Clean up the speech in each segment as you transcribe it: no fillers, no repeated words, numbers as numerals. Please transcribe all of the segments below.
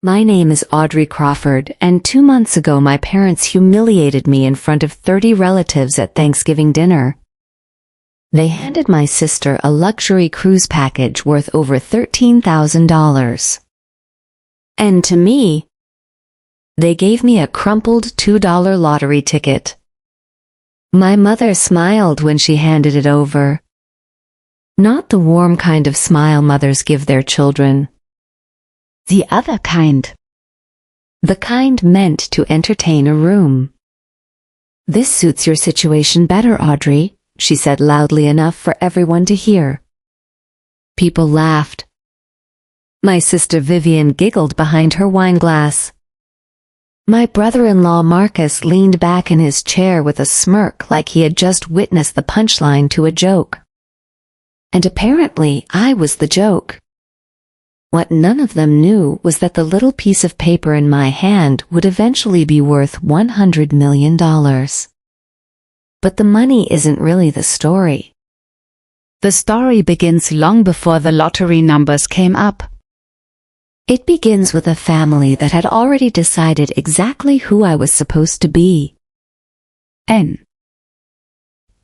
My name is Audrey Crawford, and 2 months ago my parents humiliated me in front of 30 relatives at Thanksgiving dinner. They handed my sister a luxury cruise package worth over $13,000. And to me, they gave me a crumpled $2 lottery ticket. My mother smiled when she handed it over. Not the warm kind of smile mothers give their children. The other kind. The kind meant to entertain a room. "This suits your situation better, Audrey," she said loudly enough for everyone to hear. People laughed. My sister Vivian giggled behind her wineglass. My brother-in-law Marcus leaned back in his chair with a smirk like he had just witnessed the punchline to a joke. And apparently I was the joke. What none of them knew was that the little piece of paper in my hand would eventually be worth $100 million. But the money isn't really the story. The story begins long before the lottery numbers came up. It begins with a family that had already decided exactly who I was supposed to be. N.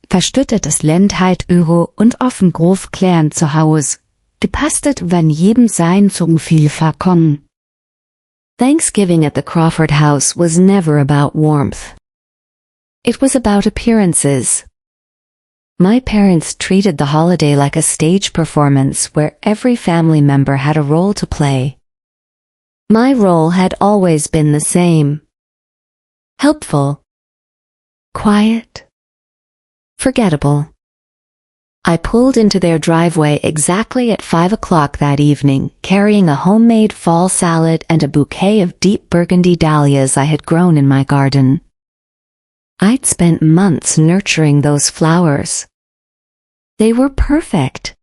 Verstüttetes Ländheit Euro und offen grof klären zu Haus. Gepastet, wenn jedem sein zum viel verkommen. Thanksgiving at the Crawford house was never about warmth. It was about appearances. My parents treated the holiday like a stage performance where every family member had a role to play. My role had always been the same. Helpful. Quiet. Forgettable. I pulled into their driveway exactly at 5 o'clock that evening, carrying a homemade fall salad and a bouquet of deep burgundy dahlias I had grown in my garden. I'd spent months nurturing those flowers. They were perfect.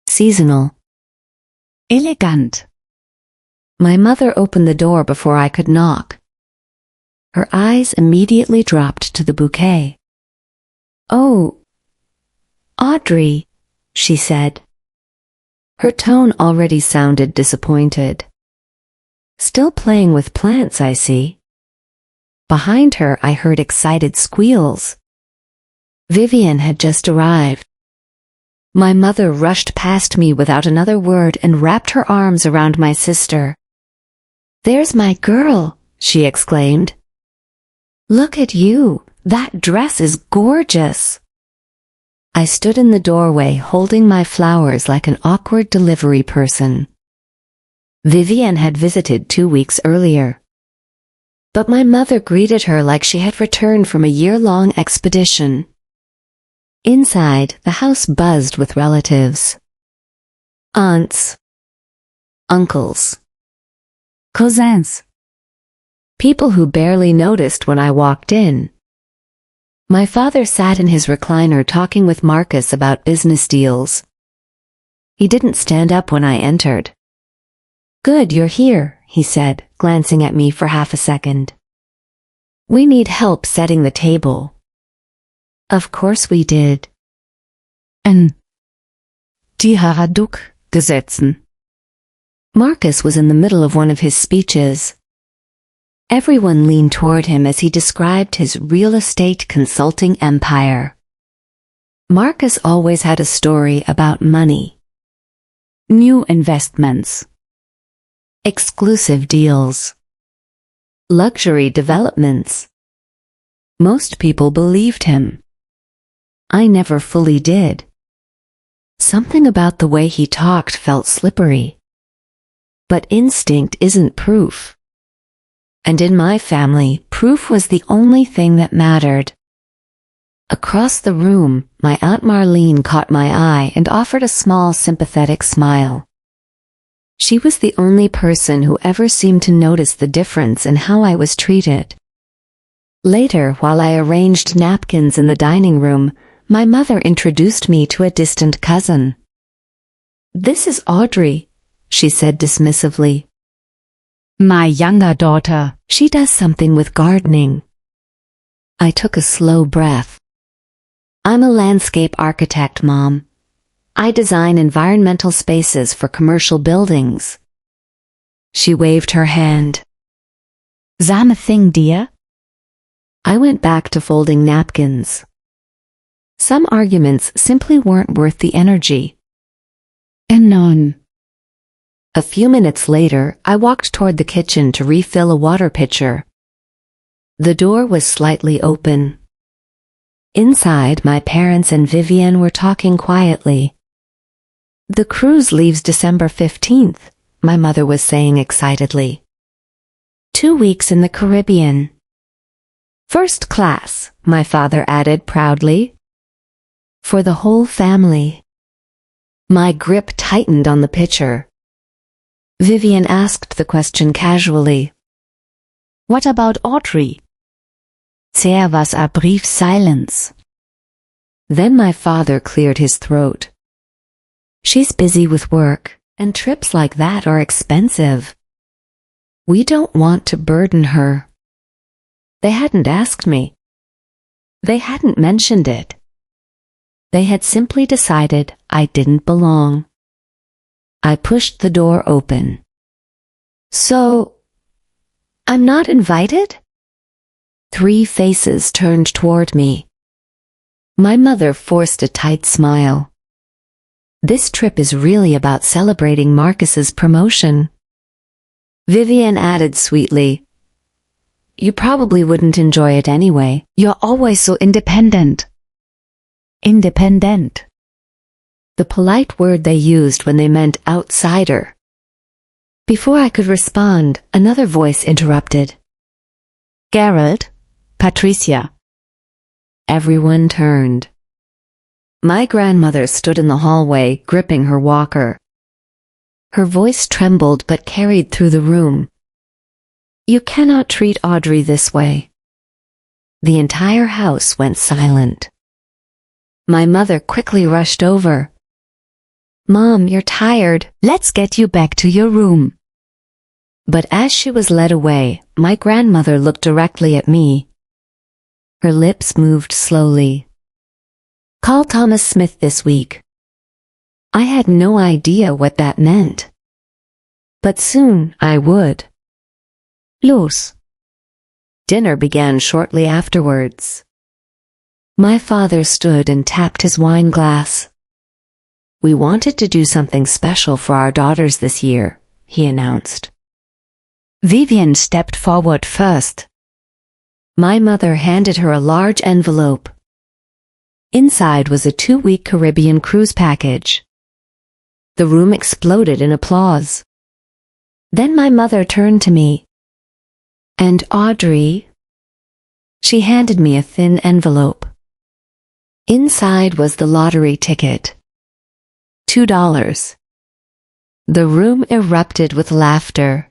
Seasonal. Elegant. My mother opened the door before I could knock. Her eyes immediately dropped to the bouquet. "Oh, Audrey," she said. Her tone already sounded disappointed. "Still playing with plants, I see." Behind her I heard excited squeals. Vivian had just arrived. My mother rushed past me without another word and wrapped her arms around my sister. "There's my girl," she exclaimed. "Look at you, that dress is gorgeous." I stood in the doorway holding my flowers like an awkward delivery person. Vivian had visited 2 weeks earlier. But my mother greeted her like she had returned from a year-long expedition. Inside, the house buzzed with relatives. Aunts. Uncles. Cousins. People who barely noticed when I walked in. My father sat in his recliner talking with Marcus about business deals. He didn't stand up when I entered. "Good, you're here," he said, glancing at me for half a second. "We need help setting the table." Of course we did. Die Haraduk gesetzen. Marcus was in the middle of one of his speeches. Everyone leaned toward him as he described his real estate consulting empire. Marcus always had a story about money. New investments. Exclusive deals. Luxury developments. Most people believed him. I never fully did. Something about the way he talked felt slippery. But instinct isn't proof. And in my family, proof was the only thing that mattered. Across the room, my Aunt Marlene caught my eye and offered a small, sympathetic smile. She was the only person who ever seemed to notice the difference in how I was treated. Later, while I arranged napkins in the dining room, my mother introduced me to a distant cousin. "This is Audrey," she said dismissively. "My younger daughter. She does something with gardening." I took a slow breath. "I'm a landscape architect, Mom. I design environmental spaces for commercial buildings." She waved her hand. Same thing, dear. I went back to folding napkins. Some arguments simply weren't worth the energy. And none. A few minutes later, I walked toward the kitchen to refill a water pitcher. The door was slightly open. Inside, my parents and Vivian were talking quietly. The cruise leaves December 15th, my mother was saying excitedly. 2 weeks in the Caribbean. First class, my father added proudly. For the whole family. My grip tightened on the pitcher. Vivian asked the question casually. What about Audrey? There was a brief silence. Then my father cleared his throat. She's busy with work, and trips like that are expensive. We don't want to burden her. They hadn't asked me. They hadn't mentioned it. They had simply decided I didn't belong. I pushed the door open. So, I'm not invited? 3 faces turned toward me. My mother forced a tight smile. This trip is really about celebrating Marcus's promotion. Vivian added sweetly, You probably wouldn't enjoy it anyway. You're always so independent. Independent. The polite word they used when they meant outsider. Before I could respond, another voice interrupted. Gerald, Patricia. Everyone turned. My grandmother stood in the hallway, gripping her walker. Her voice trembled but carried through the room. You cannot treat Audrey this way. The entire house went silent. My mother quickly rushed over. Mom, you're tired. Let's get you back to your room. But as she was led away, my grandmother looked directly at me. Her lips moved slowly. Call Thomas Smith this week. I had no idea what that meant. But soon I would. Los. Dinner began shortly afterwards. My father stood and tapped his wine glass. We wanted to do something special for our daughters this year, he announced. Vivian stepped forward first. My mother handed her a large envelope. Inside was a 2-week Caribbean cruise package. The room exploded in applause. Then my mother turned to me. And Audrey? She handed me a thin envelope. Inside was the lottery ticket. $2. The room erupted with laughter.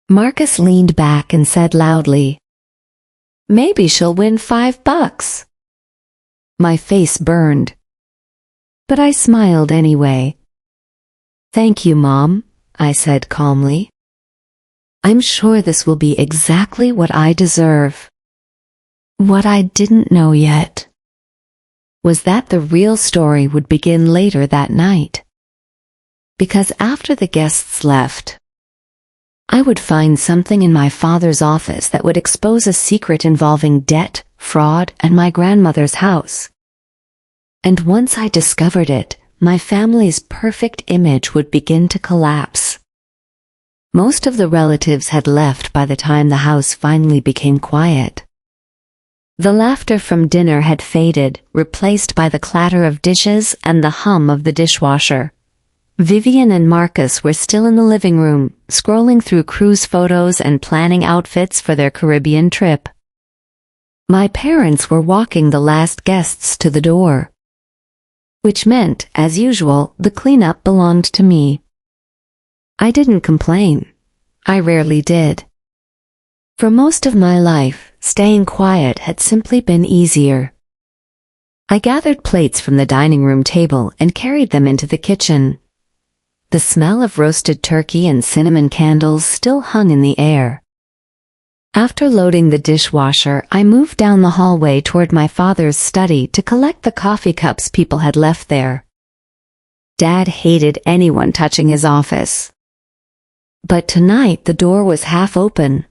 Marcus leaned back and said loudly, Maybe she'll win $5. My face burned. But I smiled anyway. Thank you, Mom, I said calmly. I'm sure this will be exactly what I deserve. What I didn't know yet was that the real story would begin later that night. Because after the guests left, I would find something in my father's office that would expose a secret involving debt, fraud, and my grandmother's house. And once I discovered it, my family's perfect image would begin to collapse. Most of the relatives had left by the time the house finally became quiet. The laughter from dinner had faded, replaced by the clatter of dishes and the hum of the dishwasher. Vivian and Marcus were still in the living room, scrolling through cruise photos and planning outfits for their Caribbean trip. My parents were walking the last guests to the door. Which meant, as usual, the cleanup belonged to me. I didn't complain. I rarely did. For most of my life, staying quiet had simply been easier. I gathered plates from the dining room table and carried them into the kitchen. The smell of roasted turkey and cinnamon candles still hung in the air. After loading the dishwasher, I moved down the hallway toward my father's study to collect the coffee cups people had left there. Dad hated anyone touching his office. But tonight the door was half open.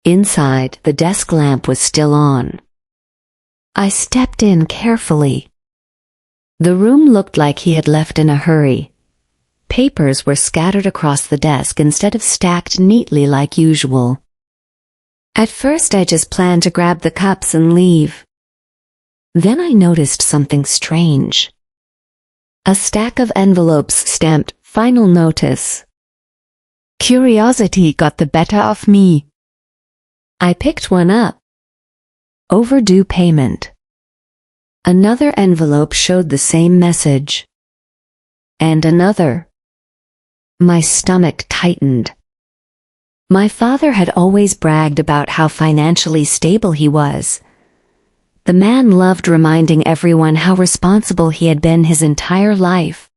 Inside, the desk lamp was still on. I stepped in carefully. The room looked like he had left in a hurry. Papers were scattered across the desk instead of stacked neatly like usual. At first I just planned to grab the cups and leave. Then I noticed something strange. A stack of envelopes stamped "Final Notice." Curiosity got the better of me. I picked one up. Overdue payment. Another envelope showed the same message. And another. My stomach tightened. My father had always bragged about how financially stable he was. The man loved reminding everyone how responsible he had been his entire life.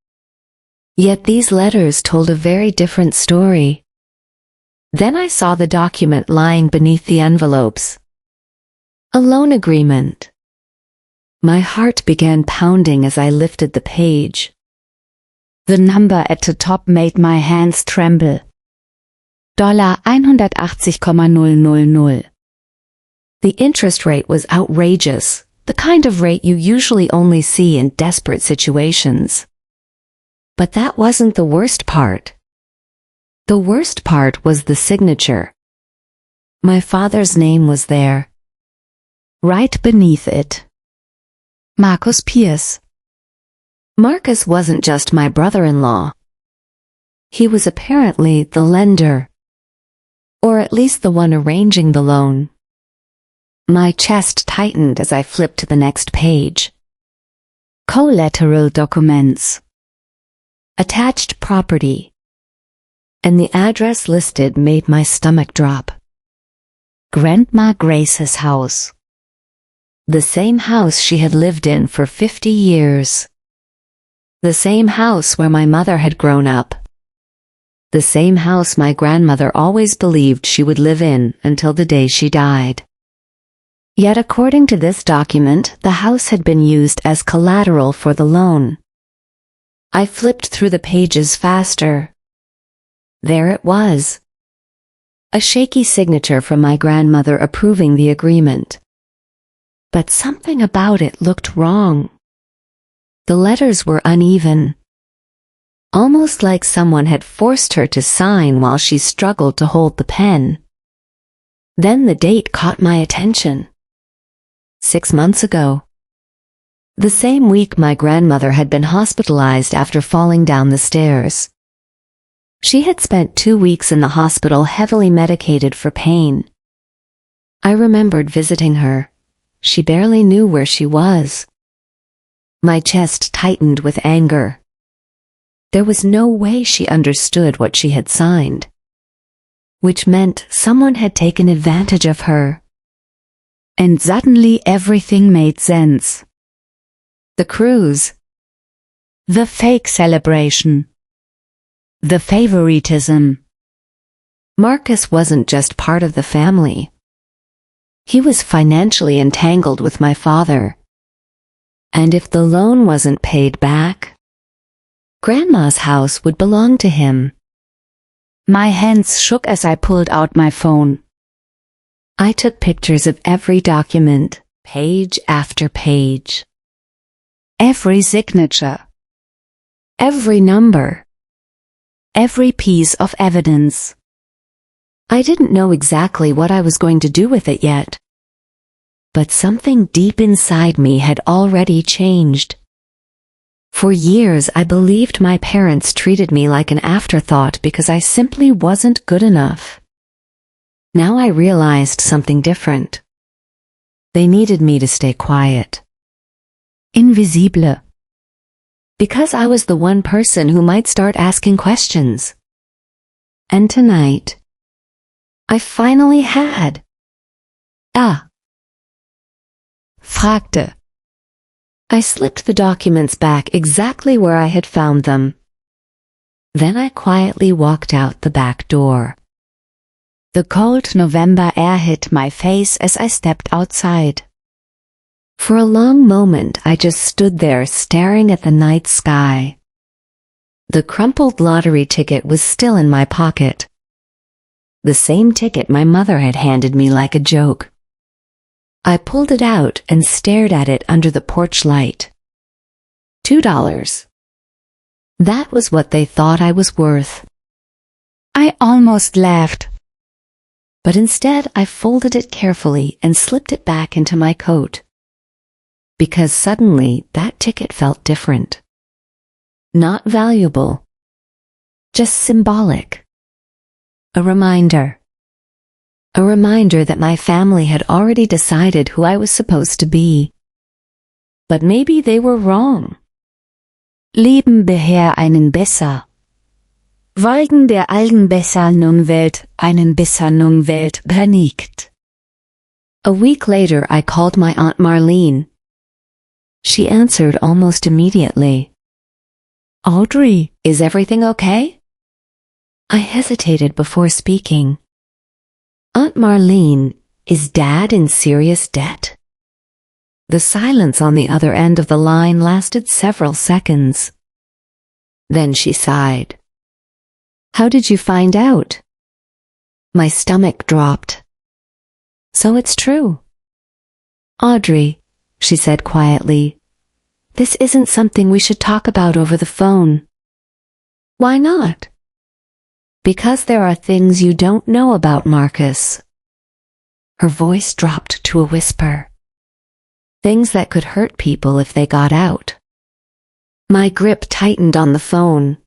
Yet these letters told a very different story. Then I saw the document lying beneath the envelopes. A loan agreement. My heart began pounding as I lifted the page. The number at the top made my hands tremble. $180,000. The interest rate was outrageous, the kind of rate you usually only see in desperate situations. But that wasn't the worst part. The worst part was the signature. My father's name was there. Right beneath it. Marcus Pierce. Marcus wasn't just my brother-in-law. He was apparently the lender. Or at least the one arranging the loan. My chest tightened as I flipped to the next page. Collateral documents. Attached property. And the address listed made my stomach drop. Grandma Grace's house. The same house she had lived in for 50 years. The same house where my mother had grown up. The same house my grandmother always believed she would live in until the day she died. Yet according to this document, the house had been used as collateral for the loan. I flipped through the pages faster. There it was. A shaky signature from my grandmother approving the agreement. But something about it looked wrong. The letters were uneven. Almost like someone had forced her to sign while she struggled to hold the pen. Then the date caught my attention. 6 months ago. The same week my grandmother had been hospitalized after falling down the stairs. She had spent 2 weeks in the hospital heavily medicated for pain. I remembered visiting her. She barely knew where she was. My chest tightened with anger. There was no way she understood what she had signed. Which meant someone had taken advantage of her. And suddenly everything made sense. The cruise. The fake celebration. The favoritism. Marcus wasn't just part of the family. He was financially entangled with my father. And if the loan wasn't paid back, Grandma's house would belong to him. My hands shook as I pulled out my phone. I took pictures of every document, page after page. Every signature. Every number. Every piece of evidence. I didn't know exactly what I was going to do with it yet. But something deep inside me had already changed. For years I believed my parents treated me like an afterthought because I simply wasn't good enough. Now I realized something different. They needed me to stay quiet. Invisible. Because I was the one person who might start asking questions. And tonight, I finally had. Fragte. I slipped the documents back exactly where I had found them. Then I quietly walked out the back door. The cold November air hit my face as I stepped outside. For a long moment I just stood there staring at the night sky. The crumpled lottery ticket was still in my pocket. The same ticket my mother had handed me like a joke. I pulled it out and stared at it under the porch light. $2. That was what they thought I was worth. I almost laughed. But instead I folded it carefully and slipped it back into my coat. Because suddenly that ticket felt different. Not valuable. Just symbolic. A reminder. A reminder that my family had already decided who I was supposed to be. But maybe they were wrong. Leben beher einen besser. Wolken der alten besseren Welt einen besseren Welt benigt. A week later I called my Aunt Marlene. She answered almost immediately. Audrey, is everything okay? I hesitated before speaking. Aunt Marlene, is Dad in serious debt? The silence on the other end of the line lasted several seconds. Then she sighed. How did you find out? My stomach dropped. So it's true. Audrey, she said quietly, this isn't something we should talk about over the phone. Why not? Because there are things you don't know about Marcus. Her voice dropped to a whisper. Things that could hurt people if they got out. My grip tightened on the phone.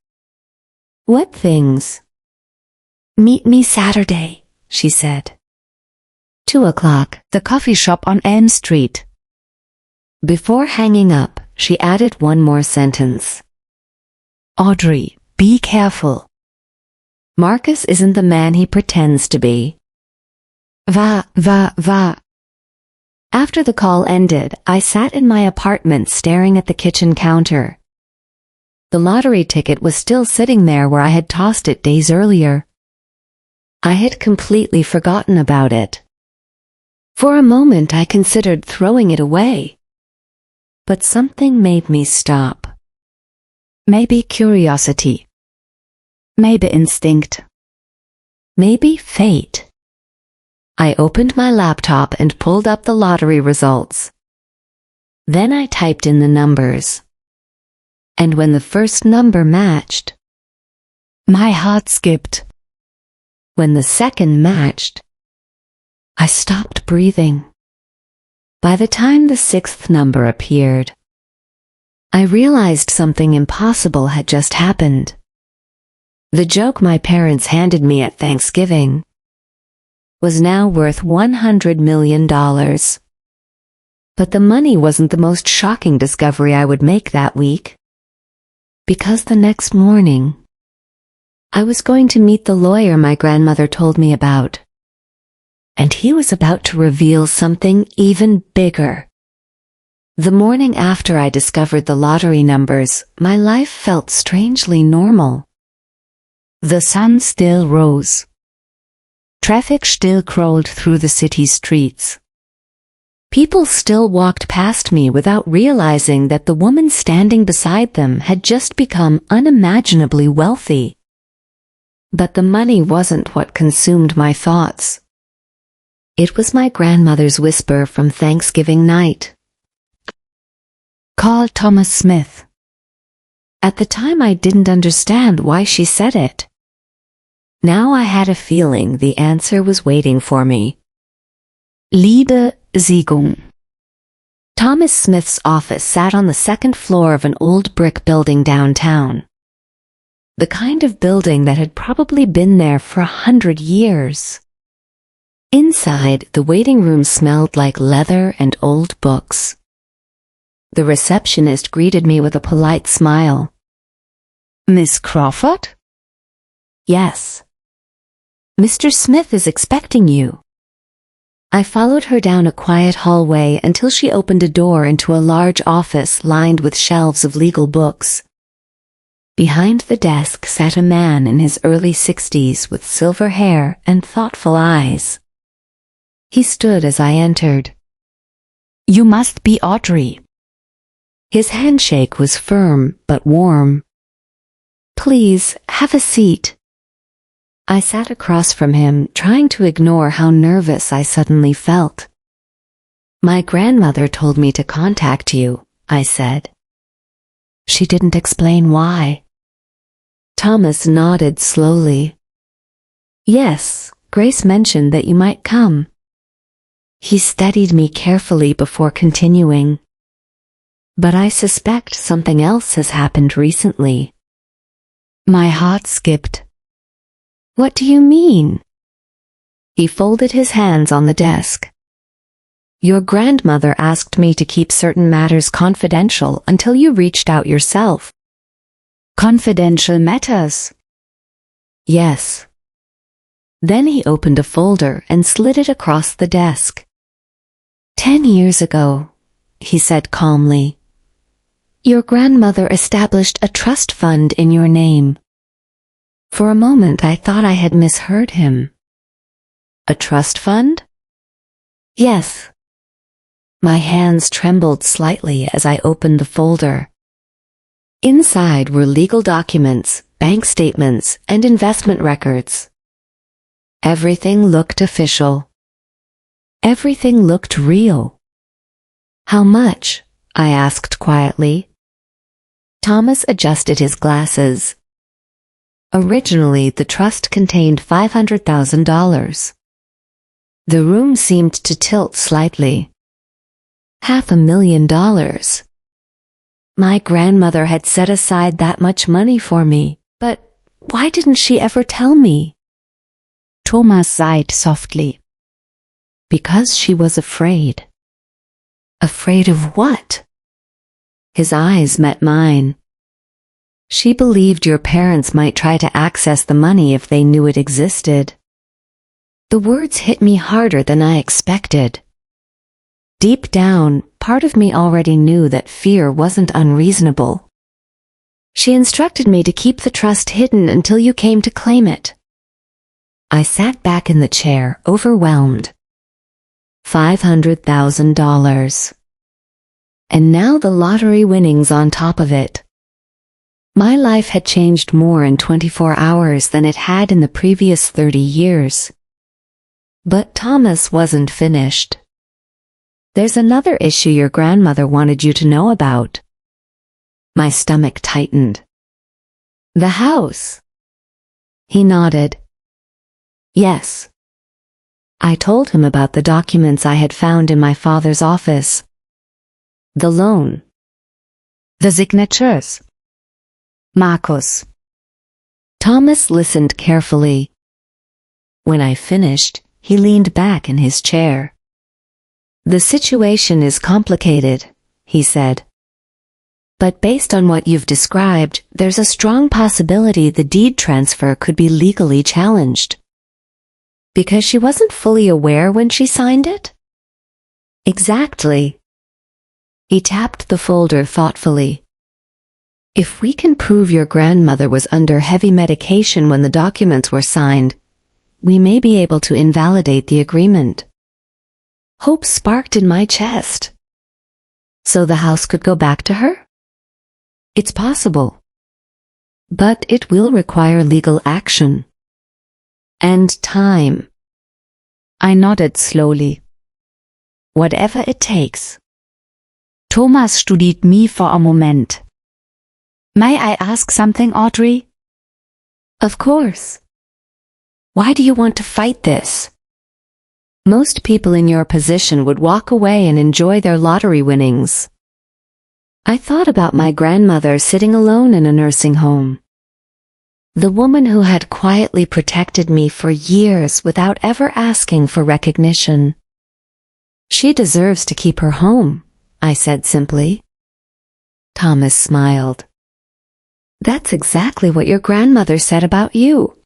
What things? Meet me Saturday, she said. 2:00, the coffee shop on Elm Street. Before hanging up, she added one more sentence. Audrey, be careful. Marcus isn't the man he pretends to be. Va. After the call ended, I sat in my apartment staring at the kitchen counter. The lottery ticket was still sitting there where I had tossed it days earlier. I had completely forgotten about it. For a moment I considered throwing it away. But something made me stop. Maybe curiosity. Maybe instinct. Maybe fate. I opened my laptop and pulled up the lottery results. Then I typed in the numbers. And when the first number matched, my heart skipped. When the second matched, I stopped breathing. By the time the sixth number appeared, I realized something impossible had just happened. The joke my parents handed me at Thanksgiving was now worth $100 million. But the money wasn't the most shocking discovery I would make that week. Because the next morning, I was going to meet the lawyer my grandmother told me about. And he was about to reveal something even bigger. The morning after I discovered the lottery numbers, my life felt strangely normal. The sun still rose. Traffic still crawled through the city streets. People still walked past me without realizing that the woman standing beside them had just become unimaginably wealthy. But the money wasn't what consumed my thoughts. It was my grandmother's whisper from Thanksgiving night. Call Thomas Smith. At the time I didn't understand why she said it. Now I had a feeling the answer was waiting for me. Liebe Siegung. Thomas Smith's office sat on the second floor of an old brick building downtown. The kind of building that had probably been there for 100 years. Inside, the waiting room smelled like leather and old books. The receptionist greeted me with a polite smile. Miss Crawford? Yes. Mr. Smith is expecting you. I followed her down a quiet hallway until she opened a door into a large office lined with shelves of legal books. Behind the desk sat a man in his early 60s with silver hair and thoughtful eyes. He stood as I entered. You must be Audrey. His handshake was firm but warm. Please, have a seat. I sat across from him, trying to ignore how nervous I suddenly felt. My grandmother told me to contact you, I said. She didn't explain why. Thomas nodded slowly. Yes, Grace mentioned that you might come. He steadied me carefully before continuing. But I suspect something else has happened recently. My heart skipped. What do you mean? He folded his hands on the desk. Your grandmother asked me to keep certain matters confidential until you reached out yourself. Confidential matters? Yes. Then he opened a folder and slid it across the desk. 10 years ago, he said calmly, your grandmother established a trust fund in your name. For a moment I thought I had misheard him. A trust fund? Yes. My hands trembled slightly as I opened the folder. Inside were legal documents, bank statements, and investment records. Everything looked official. Everything looked real. How much? I asked quietly. Thomas adjusted his glasses. Originally, the trust contained $500,000. The room seemed to tilt slightly. $500,000. My grandmother had set aside that much money for me, but why didn't she ever tell me? Thomas sighed softly. Because she was afraid. Afraid of what? His eyes met mine. She believed your parents might try to access the money if they knew it existed. The words hit me harder than I expected. Deep down, part of me already knew that fear wasn't unreasonable. She instructed me to keep the trust hidden until you came to claim it. I sat back in the chair, overwhelmed. $500,000. And now the lottery winnings on top of it. My life had changed more in 24 hours than it had in the previous 30 years. But Thomas wasn't finished. There's another issue your grandmother wanted you to know about. My stomach tightened. The house. He nodded. Yes. I told him about the documents I had found in my father's office. The loan. The signatures. Markus. Thomas listened carefully. When I finished, he leaned back in his chair. The situation is complicated, he said. But based on what you've described, there's a strong possibility the deed transfer could be legally challenged. Because she wasn't fully aware when she signed it? Exactly. He tapped the folder thoughtfully. If we can prove your grandmother was under heavy medication when the documents were signed, we may be able to invalidate the agreement. Hope sparked in my chest. So the house could go back to her? It's possible. But it will require legal action. And time. I nodded slowly. Whatever it takes. Thomas studied me for a moment. May I ask something, Audrey? Of course. Why do you want to fight this? Most people in your position would walk away and enjoy their lottery winnings. I thought about my grandmother sitting alone in a nursing home. The woman who had quietly protected me for years without ever asking for recognition. She deserves to keep her home, I said simply. Thomas smiled. That's exactly what your grandmother said about you.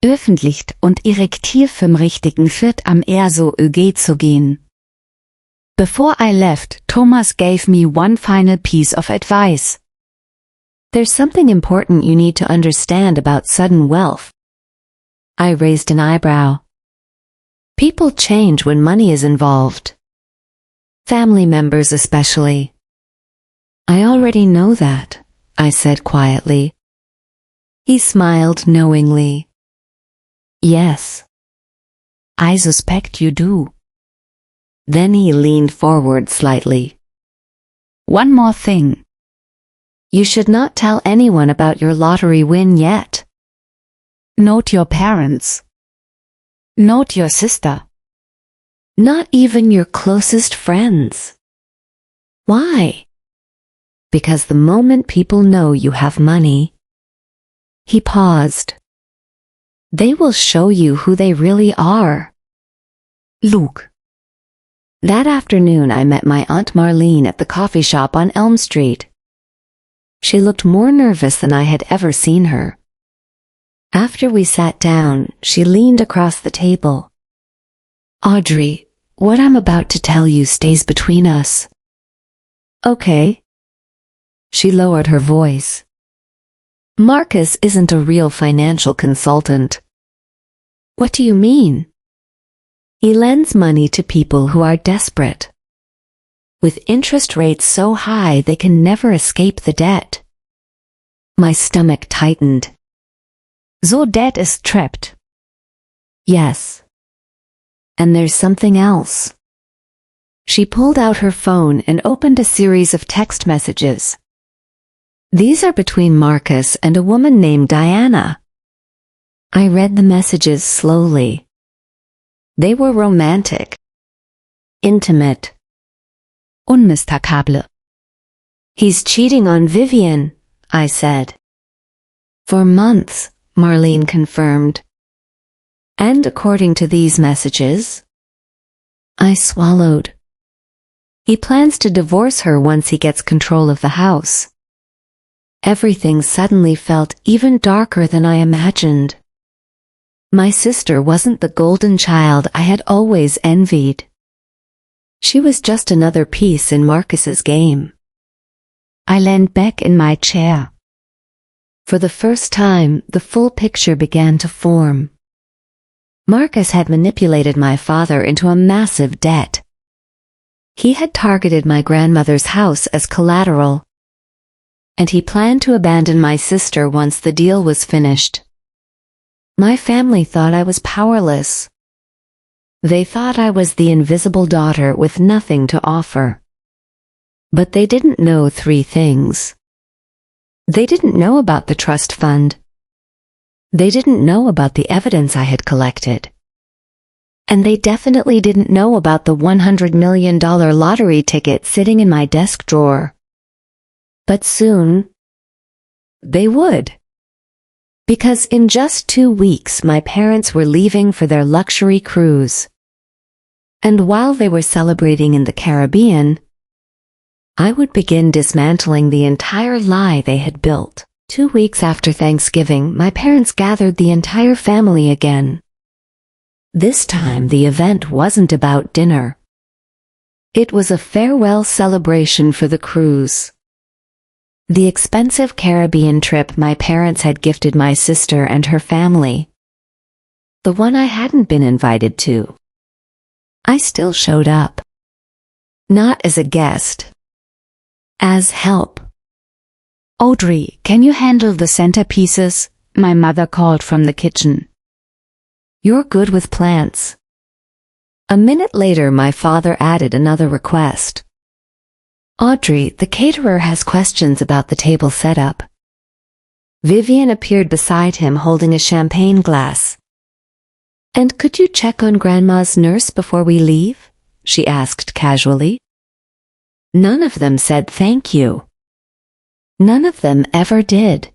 Öffentlich und erektiv vom richtigen Schritt am so zu gehen. Before I left, Thomas gave me one final piece of advice. There's something important you need to understand about sudden wealth. I raised an eyebrow. People change when money is involved. Family members especially. I already know that, I said quietly. He smiled knowingly. Yes. I suspect you do. Then he leaned forward slightly. One more thing. You should not tell anyone about your lottery win yet. Not your parents. Not your sister. Not even your closest friends. Why? Because the moment people know you have money. He paused. They will show you who they really are. Luke. That afternoon I met my Aunt Marlene at the coffee shop on Elm Street. She looked more nervous than I had ever seen her. After we sat down, she leaned across the table. Audrey, what I'm about to tell you stays between us. Okay. She lowered her voice. Marcus isn't a real financial consultant. What do you mean? He lends money to people who are desperate. With interest rates so high they can never escape the debt. My stomach tightened. So debt is trapped. Yes. And there's something else. She pulled out her phone and opened a series of text messages. These are between Marcus and a woman named Diana. I read the messages slowly. They were romantic. Intimate. Unmistakable. He's cheating on Vivian, I said. For months, Marlene confirmed. And according to these messages, I swallowed. He plans to divorce her once he gets control of the house. Everything suddenly felt even darker than I imagined. My sister wasn't the golden child I had always envied. She was just another piece in Marcus's game. I leaned back in my chair. For the first time, the full picture began to form. Marcus had manipulated my father into a massive debt. He had targeted my grandmother's house as collateral. And he planned to abandon my sister once the deal was finished. My family thought I was powerless. They thought I was the invisible daughter with nothing to offer. But they didn't know three things. They didn't know about the trust fund. They didn't know about the evidence I had collected. And they definitely didn't know about the $100 million lottery ticket sitting in my desk drawer. But soon, they would. Because in just 2 weeks my parents were leaving for their luxury cruise. And while they were celebrating in the Caribbean, I would begin dismantling the entire lie they had built. 2 weeks after Thanksgiving, my parents gathered the entire family again. This time the event wasn't about dinner. It was a farewell celebration for the cruise. The expensive Caribbean trip my parents had gifted my sister and her family. The one I hadn't been invited to. I still showed up. Not as a guest. As help. Audrey, can you handle the centerpieces? My mother called from the kitchen. You're good with plants. A minute later my father added another request. Audrey, the caterer has questions about the table setup. Vivian appeared beside him holding a champagne glass. And could you check on Grandma's nurse before we leave? She asked casually. None of them said thank you. None of them ever did.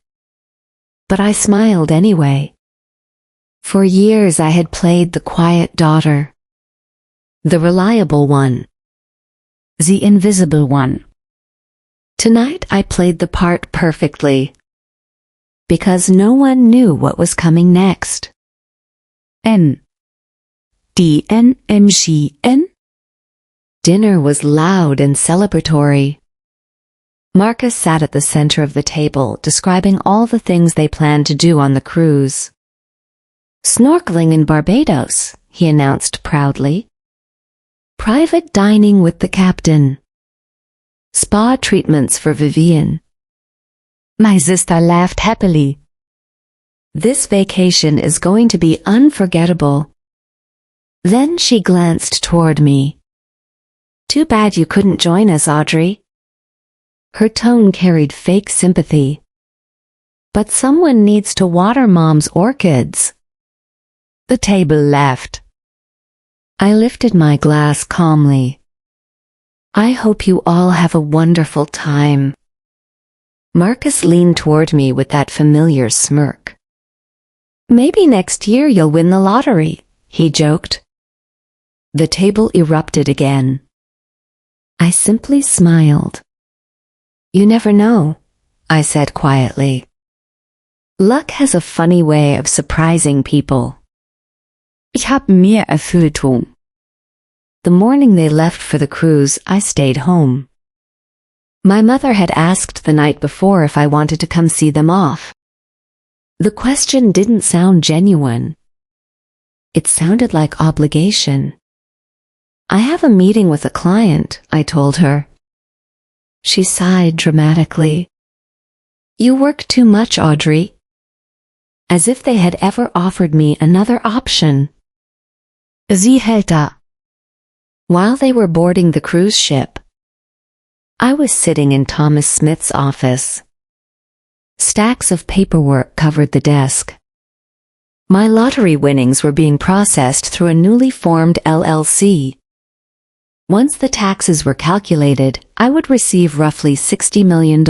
But I smiled anyway. For years I had played the quiet daughter. The reliable one. The invisible one. Tonight I played the part perfectly. Because no one knew what was coming next. DNMGN? Dinner was loud and celebratory. Marcus sat at the center of the table, describing all the things they planned to do on the cruise. Snorkeling in Barbados, he announced proudly. Private dining with the captain. Spa treatments for Vivian. My sister laughed happily. This vacation is going to be unforgettable. Then she glanced toward me. Too bad you couldn't join us, Audrey. Her tone carried fake sympathy. But someone needs to water Mom's orchids. The table laughed. I lifted my glass calmly. I hope you all have a wonderful time. Marcus leaned toward me with that familiar smirk. Maybe next year you'll win the lottery, he joked. The table erupted again. I simply smiled. You never know, I said quietly. Luck has a funny way of surprising people. Ich habe mehr Erfüllung. The morning they left for the cruise, I stayed home. My mother had asked the night before if I wanted to come see them off. The question didn't sound genuine. It sounded like obligation. I have a meeting with a client, I told her. She sighed dramatically. You work too much, Audrey. As if they had ever offered me another option. Sie hält da. While they were boarding the cruise ship, I was sitting in Thomas Smith's office. Stacks of paperwork covered the desk. My lottery winnings were being processed through a newly formed LLC. Once the taxes were calculated, I would receive roughly $60 million.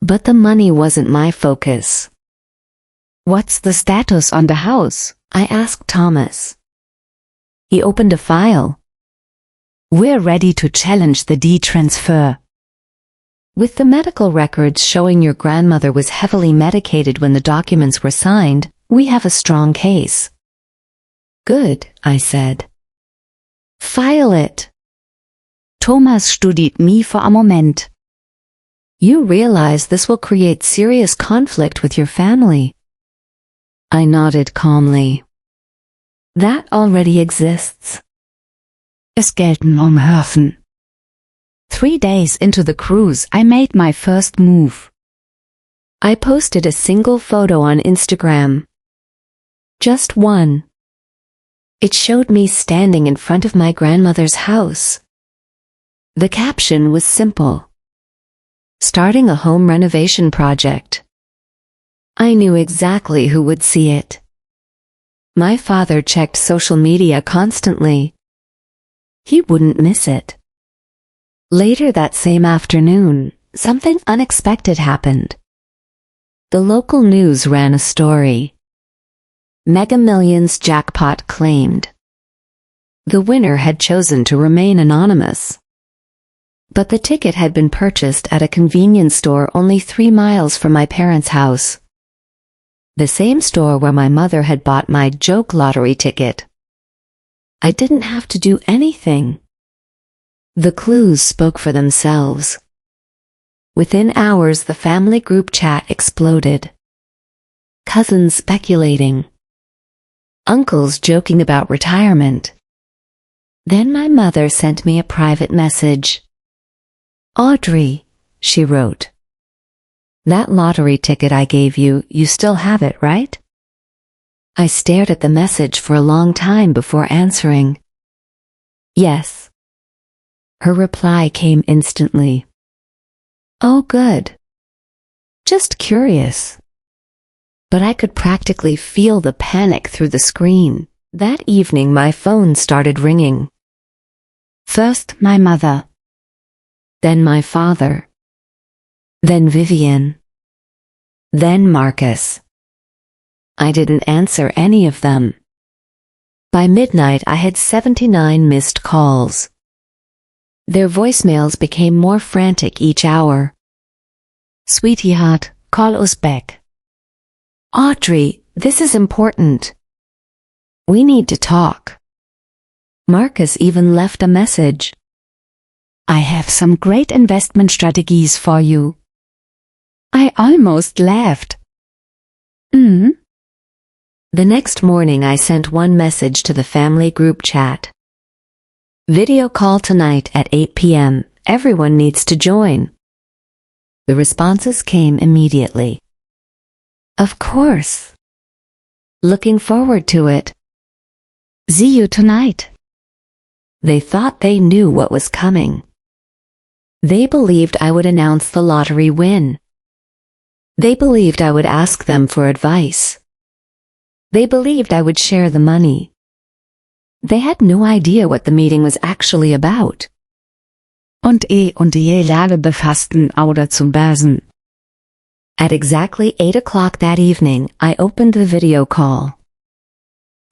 But the money wasn't my focus. What's the status on the house? I asked Thomas. He opened a file. We're ready to challenge the deed transfer. With the medical records showing your grandmother was heavily medicated when the documents were signed, we have a strong case. Good, I said. File it. Thomas studiert mich für einen Moment. You realize this will create serious conflict with your family. I nodded calmly. That already exists. Es gelten Häfen. 3 days into the cruise, I made my first move. I posted a single photo on Instagram. Just one. It showed me standing in front of my grandmother's house. The caption was simple. Starting a home renovation project. I knew exactly who would see it. My father checked social media constantly. He wouldn't miss it. Later that same afternoon, something unexpected happened. The local news ran a story. Mega Millions jackpot claimed. The winner had chosen to remain anonymous. But the ticket had been purchased at a convenience store only 3 miles from my parents' house. The same store where my mother had bought my joke lottery ticket. I didn't have to do anything. The clues spoke for themselves. Within hours, the family group chat exploded. Cousins speculating. Uncles joking about retirement. Then my mother sent me a private message. Audrey, she wrote. That lottery ticket I gave you, you still have it, right? I stared at the message for a long time before answering. Yes. Her reply came instantly. Oh, good. Just curious. But I could practically feel the panic through the screen. That evening my phone started ringing. First my mother. Then my father. Then Vivian. Then Marcus. I didn't answer any of them. By midnight I had 79 missed calls. Their voicemails became more frantic each hour. Sweetheart, call us back. Audrey, this is important. We need to talk. Marcus even left a message. I have some great investment strategies for you. I almost laughed. The next morning I sent one message to the family group chat. Video call tonight at 8 p.m. Everyone needs to join. The responses came immediately. Of course. Looking forward to it. See you tonight. They thought they knew what was coming. They believed I would announce the lottery win. They believed I would ask them for advice. They believed I would share the money. They had no idea what the meeting was actually about. Und je Lage befassten oder zum Besen. At exactly 8 o'clock that evening, I opened the video call.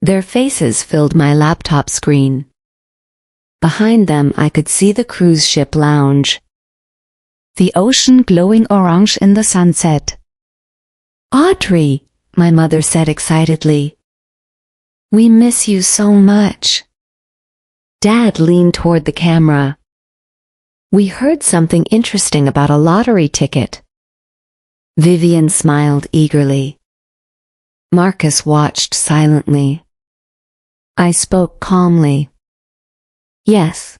Their faces filled my laptop screen. Behind them I could see the cruise ship lounge. The ocean glowing orange in the sunset. Audrey, my mother said excitedly. We miss you so much. Dad leaned toward the camera. We heard something interesting about a lottery ticket. Vivian smiled eagerly. Marcus watched silently. I spoke calmly. Yes.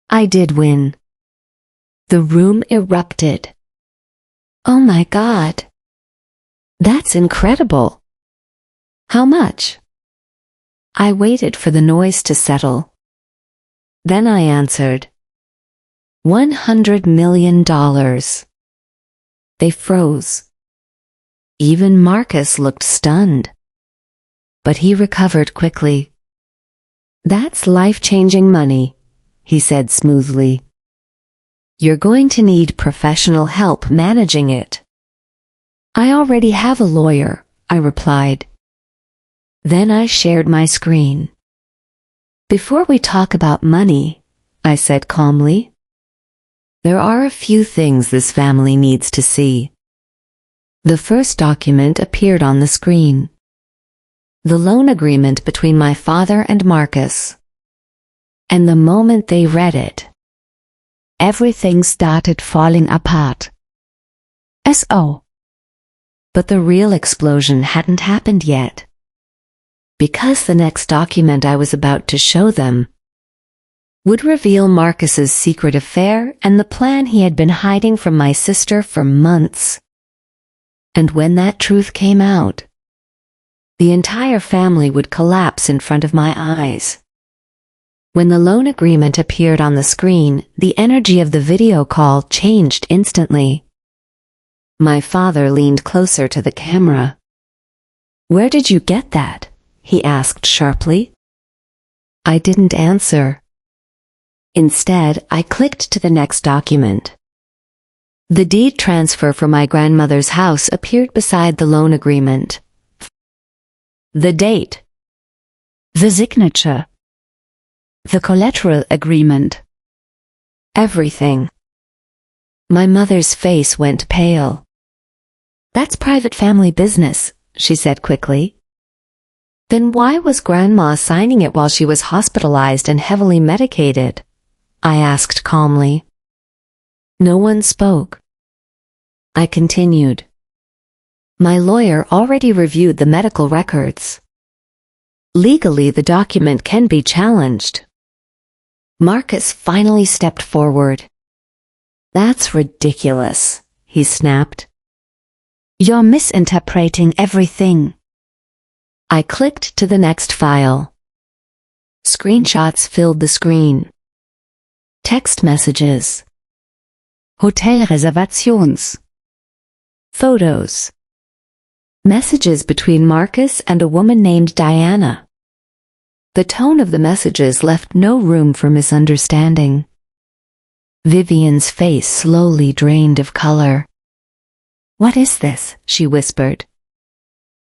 I did win. The room erupted. Oh my God. That's incredible. How much? I waited for the noise to settle. Then I answered. $100 million. They froze. Even Marcus looked stunned. But he recovered quickly. That's life-changing money, he said smoothly. You're going to need professional help managing it. I already have a lawyer, I replied. Then I shared my screen. Before we talk about money, I said calmly, there are a few things this family needs to see. The first document appeared on the screen. The loan agreement between my father and Marcus. And the moment they read it, everything started falling apart. S.O. But the real explosion hadn't happened yet. Because the next document I was about to show them would reveal Marcus's secret affair and the plan he had been hiding from my sister for months. And when that truth came out, the entire family would collapse in front of my eyes. When the loan agreement appeared on the screen, the energy of the video call changed instantly. My father leaned closer to the camera. Where did you get that? He asked sharply. I didn't answer. Instead, I clicked to the next document. The deed transfer for my grandmother's house appeared beside the loan agreement. The date. The signature. The collateral agreement. Everything. My mother's face went pale. That's private family business, she said quickly. Then why was Grandma signing it while she was hospitalized and heavily medicated? I asked calmly. No one spoke. I continued. My lawyer already reviewed the medical records. Legally, the document can be challenged. Marcus finally stepped forward. That's ridiculous, he snapped. You're misinterpreting everything. I clicked to the next file. Screenshots filled the screen. Text messages. Hotelreservations. Photos. Messages between Marcus and a woman named Diana. The tone of the messages left no room for misunderstanding. Vivian's face slowly drained of color. What is this? She whispered.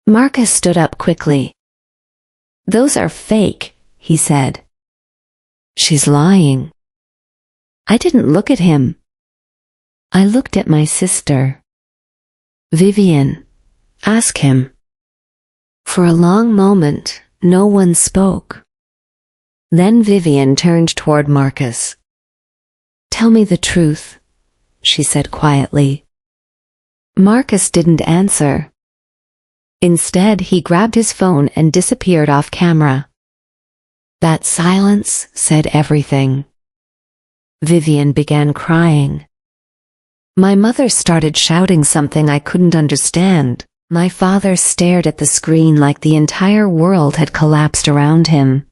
Marcus stood up quickly. Those are fake, he said. She's lying. I didn't look at him. I looked at my sister. Vivian, ask him. For a long moment, no one spoke. Then Vivian turned toward Marcus. Tell me the truth, she said quietly. Marcus didn't answer. Instead, he grabbed his phone and disappeared off camera. That silence said everything. Vivian began crying. My mother started shouting something I couldn't understand. My father stared at the screen like the entire world had collapsed around him.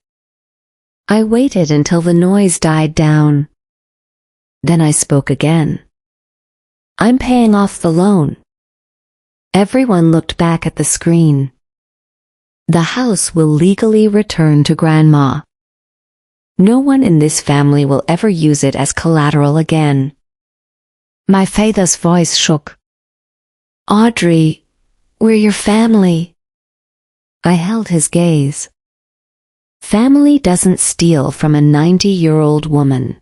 I waited until the noise died down. Then I spoke again. I'm paying off the loan. Everyone looked back at the screen. The house will legally return to Grandma. No one in this family will ever use it as collateral again. My father's voice shook. Audrey, we're your family. I held his gaze. Family doesn't steal from a 90-year-old woman.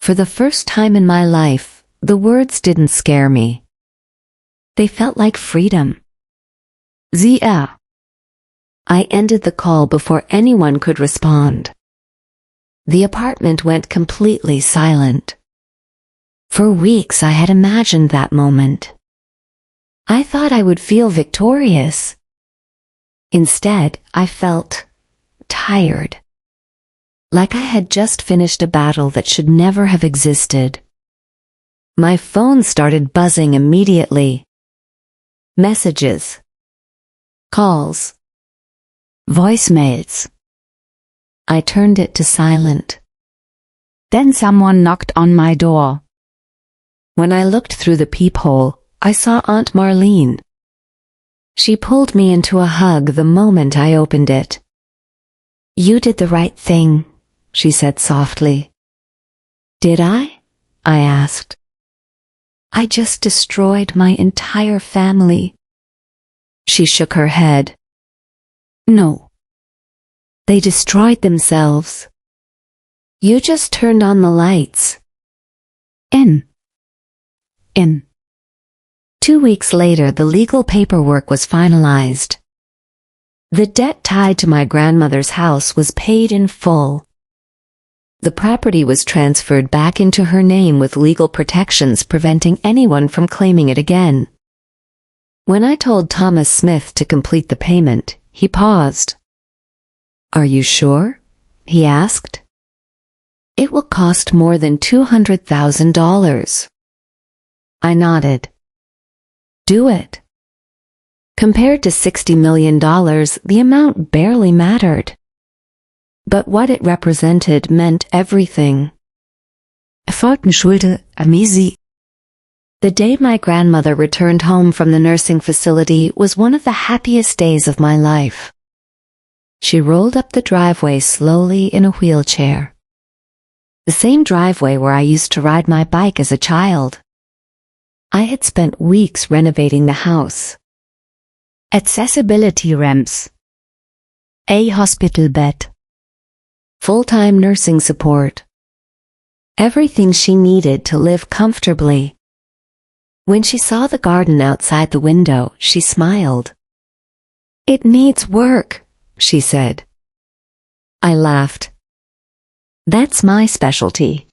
For the first time in my life, the words didn't scare me. They felt like freedom. I ended the call before anyone could respond. The apartment went completely silent. For weeks I had imagined that moment. I thought I would feel victorious. Instead, I felt tired. Like I had just finished a battle that should never have existed. My phone started buzzing immediately. Messages. Calls. Voicemails. I turned it to silent. Then someone knocked on my door. When I looked through the peephole, I saw Aunt Marlene. She pulled me into a hug the moment I opened it. You did the right thing, she said softly. Did I? I asked. I just destroyed my entire family. She shook her head. No. They destroyed themselves. You just turned on the lights. In. 2 weeks later, the legal paperwork was finalized. The debt tied to my grandmother's house was paid in full. The property was transferred back into her name with legal protections preventing anyone from claiming it again. When I told Thomas Smith to complete the payment, he paused. Are you sure? He asked. It will cost more than $200,000. I nodded. Do it. Compared to $60 million, the amount barely mattered. But what it represented meant everything. The day my grandmother returned home from the nursing facility was one of the happiest days of my life. She rolled up the driveway slowly in a wheelchair. The same driveway where I used to ride my bike as a child. I had spent weeks renovating the house. Accessibility ramps. A hospital bed. Full-time nursing support. Everything she needed to live comfortably. When she saw the garden outside the window, she smiled. It needs work, she said. I laughed. That's my specialty.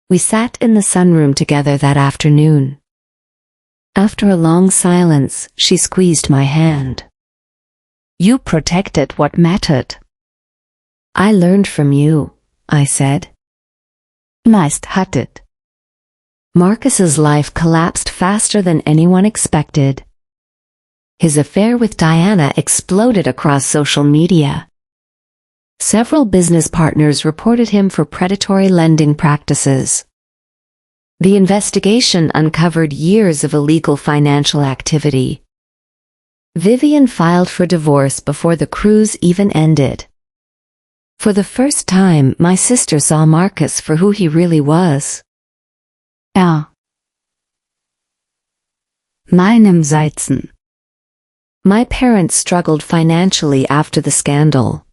We sat in the sunroom together that afternoon. After a long silence, she squeezed my hand. You protected what mattered. I learned from you, I said. Meist hat it. Marcus's life collapsed faster than anyone expected. His affair with Diana exploded across social media. Several business partners reported him for predatory lending practices. The investigation uncovered years of illegal financial activity. Vivian filed for divorce before the cruise even ended. For the first time, my sister saw Marcus for who he really was. Meinem Seizen. My parents struggled financially after the scandal.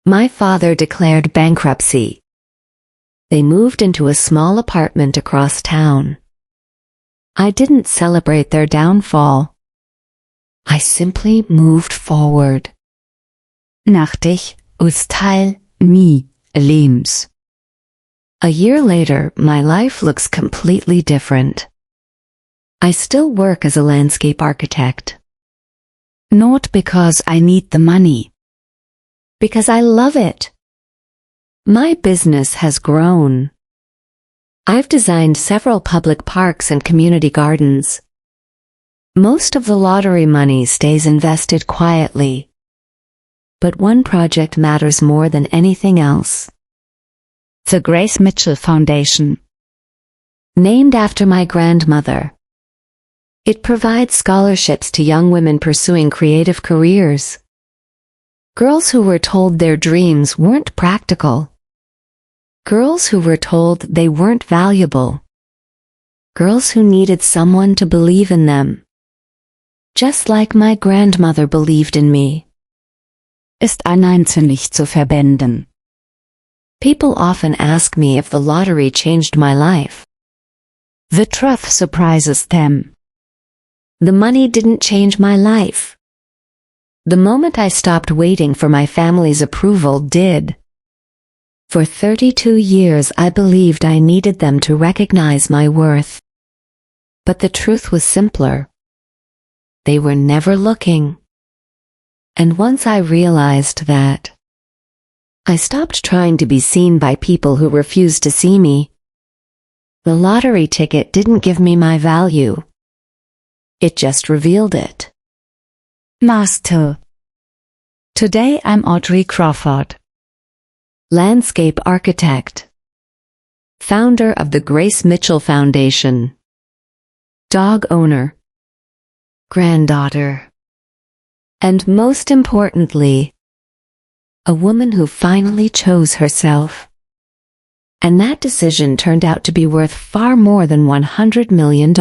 My father declared bankruptcy. They moved into a small apartment across town. I didn't celebrate their downfall. I simply moved forward. Nachtig aus Teil me Lebens. A year later, my life looks completely different. I still work as a landscape architect. Not because I need the money. Because I love it. My business has grown. I've designed several public parks and community gardens. Most of the lottery money stays invested quietly. But one project matters more than anything else. The Grace Mitchell Foundation. Named after my grandmother. It provides scholarships to young women pursuing creative careers. Girls who were told their dreams weren't practical. Girls who were told they weren't valuable. Girls who needed someone to believe in them. Just like my grandmother believed in me. Ist einzelnig zu verbinden. People often ask me if the lottery changed my life. The truth surprises them. The money didn't change my life. The moment I stopped waiting for my family's approval did. For 32 years I believed I needed them to recognize my worth. But the truth was simpler. They were never looking. And once I realized that, I stopped trying to be seen by people who refused to see me. The lottery ticket didn't give me my value. It just revealed it. Master. Today I'm Audrey Crawford. Landscape architect. Founder of the Grace Mitchell Foundation. Dog owner. Granddaughter. And most importantly, a woman who finally chose herself. And that decision turned out to be worth far more than $100 million.